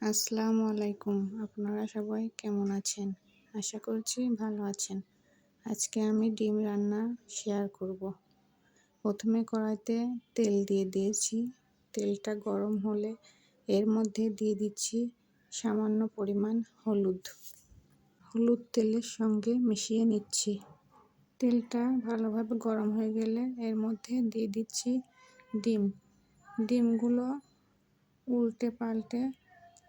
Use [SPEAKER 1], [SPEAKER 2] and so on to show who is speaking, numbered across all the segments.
[SPEAKER 1] আসসালামু আলাইকুম। আপনারা সবাই কেমন আছেন? আশা করছি ভালো আছেন। আজকে আমি ডিম রান্না শেয়ার করব। প্রথমে কড়াইতে তেল দিয়ে দিয়েছি। তেলটা গরম হলে এর মধ্যে দিয়ে দিচ্ছি সামান্য পরিমাণ হলুদ। হলুদ তেলের সঙ্গে মিশিয়ে নিচ্ছি। তেলটা ভালোভাবে গরম হয়ে গেলে এর মধ্যে দিয়ে দিচ্ছি ডিম। ডিমগুলো উল্টে পাল্টে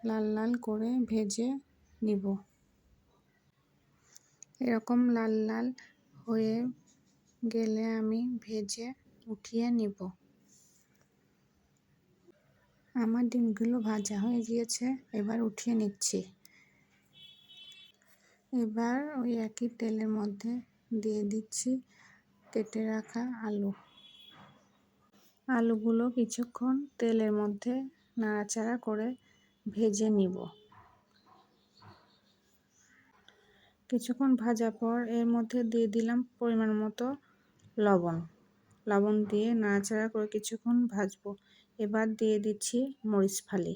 [SPEAKER 1] লাল লাল করে ভেজে নিব। এরকম লাল লাল হয়ে গেলে আমি ভেজে উঠিয়ে নিব। আমার ডিমগুলো ভাজা হয়ে গিয়েছে, এবার উঠিয়ে নিচ্ছি। এবার ওই একই তেলের মধ্যে দিয়ে দিচ্ছি কেটে রাখা আলু। আলুগুলো কিছুক্ষণ তেলের মধ্যে নাড়াচাড়া করে ভেজে নিব। কিছুক্ষণ ভাজার পর এর মধ্যে দিয়ে দিলাম পরিমাণ মতো লবণ। লবণ দিয়ে নাড়াচাড়া করে কিছুক্ষণ ভাজবো। এবার দিয়ে দিচ্ছি মরিচ ফালি।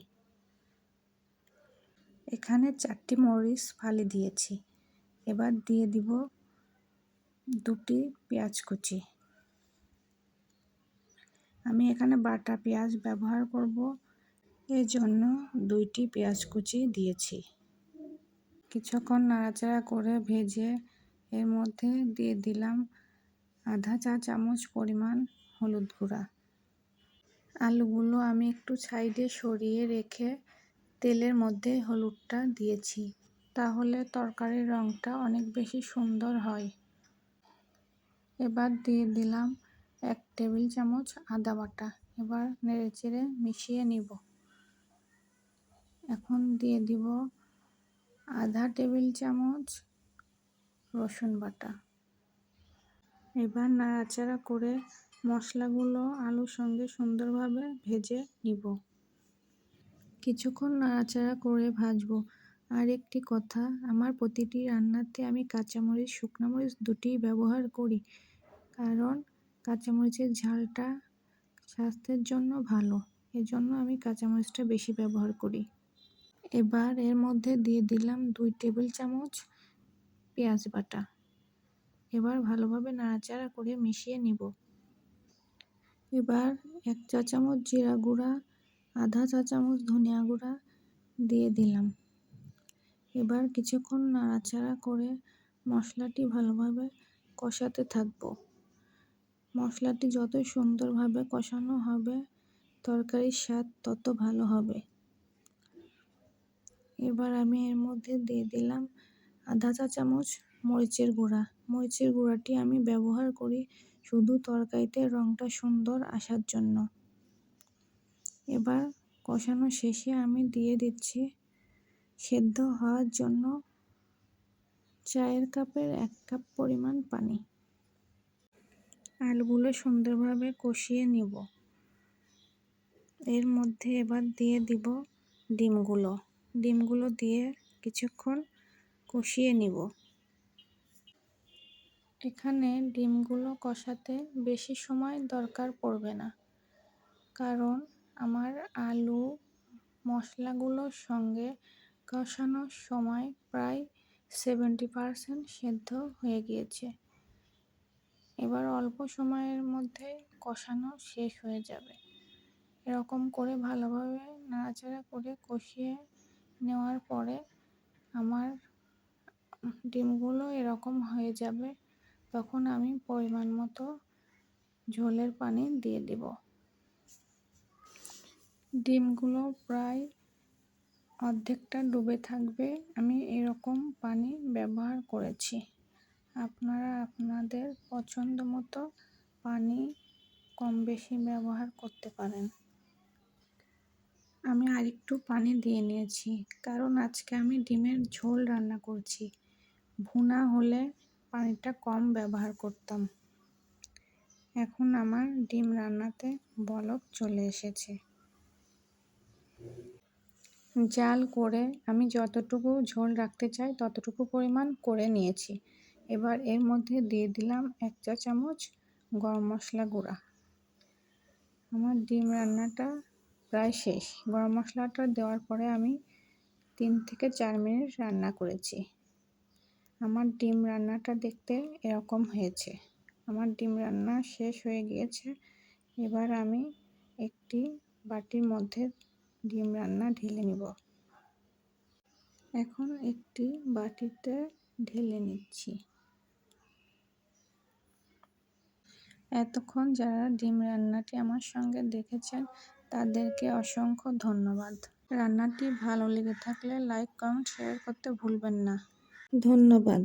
[SPEAKER 1] এখানে 4টি মরিচ ফালি দিয়েছি। এবার দিয়ে দিব 2টি পেঁয়াজ কুচি। আমি এখানে বাটা পেঁয়াজ ব্যবহার করব, এজন্য 2টি পেঁয়াজ কুচি দিয়েছি। কিছুক্ষণ নাড়াচাড়া করে ভেজে এর মধ্যে দিয়ে দিলাম আধা চা চামচ পরিমাণ হলুদ গুঁড়া। আলুগুলো আমি একটু সাইডে সরিয়ে রেখে তেলের মধ্যে হলুদটা দিয়েছি, তাহলে তরকারির রঙটা অনেক বেশি সুন্দর হয়। এবার দিয়ে দিলাম 1 টেবিল চামচ আদা বাটা। এবার নেড়েচেড়ে মিশিয়ে নিব। এখন দিয়ে দিব আধা টেবিল চামচ রসুন বাটা। এবার নাড়াচাড়া করে মশলাগুলো আলুর সঙ্গে সুন্দরভাবে ভেজে নিব। কিছুক্ষণ নাড়াচাড়া করে ভাজবো। আর একটি কথা, আমার প্রতিটি রান্নাতে আমি কাঁচামরিচ, শুকনো মরিচ 2টিই ব্যবহার করি, কারণ কাঁচামরিচের ঝালটা স্বাস্থ্যের জন্য ভালো। এজন্য আমি কাঁচামরিচটা বেশি ব্যবহার করি। এবার এর মধ্যে দিয়ে দিলাম 2 টেবিল চামচ পেঁয়াজ বাটা। এবার ভালোভাবে নাড়াচাড়া করে মিশিয়ে নিব। এবার 1 চা চামচ জিরা গুঁড়া, আধা চা চামচ ধনিয়া গুঁড়া দিয়ে দিলাম। এবার কিছুক্ষণ নাড়াচাড়া করে মশলাটি ভালোভাবে কষাতে থাকব। মশলাটি যত সুন্দরভাবে কষানো হবে, তরকারির স্বাদ তত ভালো হবে। এবার আমি এর মধ্যে দিয়ে দিলাম আধা চা চামচ মরিচের গুঁড়া। মরিচের গুঁড়াটি আমি ব্যবহার করি শুধু তরকারিতে রঙটা সুন্দর আসার জন্য। এবার কষানো শেষে আমি দিয়ে দিচ্ছি সেদ্ধ হওয়ার জন্য চায়ের কাপের 1 কাপ পরিমাণ পানি। আলুগুলো সুন্দরভাবে কষিয়ে নিব। এর মধ্যে এবার দিয়ে দিব ডিমগুলো। ডিমগুলো দিয়ে কিছুক্ষণ কষিয়ে নিব। এখানে ডিমগুলো কষাতে বেশি সময় দরকার পড়বে না, কারণ আমার আলু মশলাগুলোর সঙ্গে কষানোর সময় প্রায় 70% সেদ্ধ হয়ে গিয়েছে। এবার অল্প সময়ের মধ্যে কষানো শেষ হয়ে যাবে। এরকম করে ভালোভাবে নাড়াচাড়া করে কষিয়ে নেওয়ার পরে আমার ডিমগুলো এরকম হয়ে যাবে, তখন আমি পরিমাণ মতো ঝোলের পানি দিয়ে দেব। ডিমগুলো প্রায় অর্ধেকটা ডুবে থাকবে, আমি এরকম পানি ব্যবহার করেছি। আপনারা আপনাদের পছন্দ মতো পানি কম বেশি ব্যবহার করতে পারেন। আমি আরেকটু পানি দিয়ে নিয়েছি, কারণ আজকে আমি ডিমের ঝোল রান্না করছি। ভুনা হলে পানিটা কম ব্যবহার করতাম। এখন আমার ডিম রান্নাতে বলক চলে এসেছে। জাল করে আমি যতটুকু ঝোল রাখতে চাই ততটুকু পরিমাণ করে নিয়েছি। এবার এর মধ্যে দিয়ে দিলাম 1 চা চামচ গরম মশলা গুঁড়া। আমার ডিম রান্নাটা প্রায় শেষ। গরম মশলাটা দেওয়ার পরে আমি 3 থেকে 4 মিনিট রান্না করেছি। আমার ডিম রান্নাটা দেখতে এরকম হয়েছে। আমার ডিম রান্না শেষ হয়ে গিয়েছে। এবার আমি একটি বাটির মধ্যে ডিম রান্না ঢেলে নিব। এখন একটি বাটিতে ঢেলে নিচ্ছি। এতক্ষণ যারা ডিম রান্নাটি আমার সঙ্গে দেখেছেন তাদেরকে অসংখ্য ধন্যবাদ। রান্নাটি ভালো লেগে থাকলে লাইক, কমেন্ট, শেয়ার করতে ভুলবেন না। ধন্যবাদ।